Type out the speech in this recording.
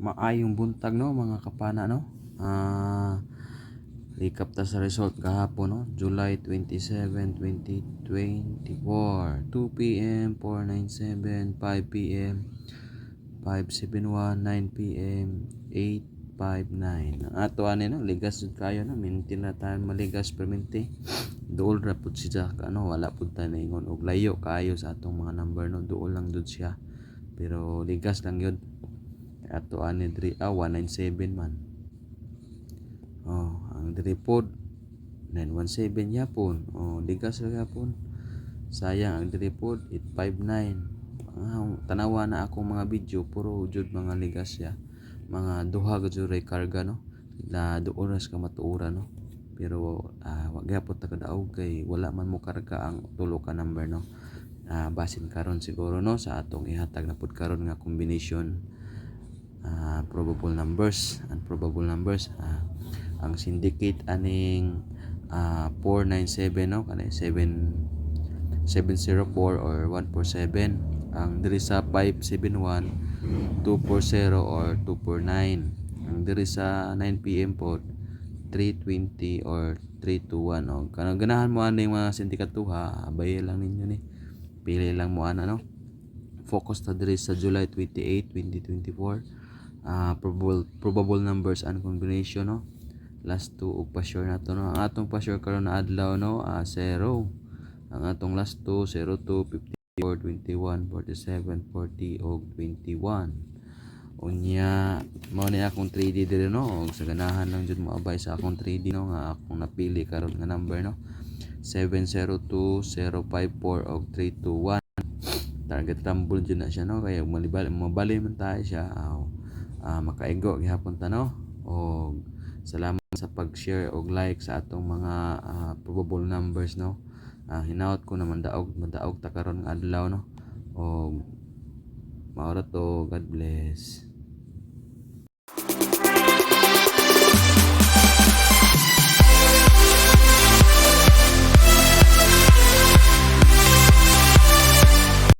Maayong buntag no mga kapana no. Recap ta sa result kahapon no, July 27, 2024. 2 PM, 497, 5 PM, 571, 9 PM, 859. Ang ato ani no, ligas jud kayo no, maintain na tayo maligas perminti. Duol ra pud siya ano, wala pud ta ningon og layo kayo sa atong mga number no, duol lang jud siya. Pero ligas lang yun. Ato ani diri 197 man. Ang diri pod 917 yapon. Ligas ra yapon. Sayang ang diri pod 859. Tanawa na akong mga video puro jud mga ligas ya. Mga duha gud ray karga no. Na duoras ka matuura no. Pero wag gyapon ta kadaog kay wala man mo karga ang tulo ka number no. Basin karon siguro no sa atong ihatag na pud karon nga combination. Probable numbers and probable numbers. Ang syndicate aning 497 no, kanay 704 or 147. Ang diri sa 571 240 or 249. Ang diri sa 9 PM po 320 or 321 no. Kanang ganahan mo ani mga sindikatuha, abay lang ninyo ni. Pili lang mo ana no. Focus ta diri sa July 28, 2024. Probable numbers and combination no. Last 2 og pa-sure nato no. Ang atong pa-sure karon na adlaw no, 0. Ang atong last 2 02, 54, 21, 47, 40 og 21. Unya mao ni akong 3D dire no, og sa ganahan lang jud mo abay sa akong 3D no nga akong napili karon nga number no. 702, 054 og 321. Target rumble jud na siya no, kaya mabali man tayo siya. Makaigo gihapon ta no. Og salamat sa pag-share og like sa atong mga probable numbers no. Hinaut ko naman madaog ta karon nga adlaw no. Og maura to, God bless.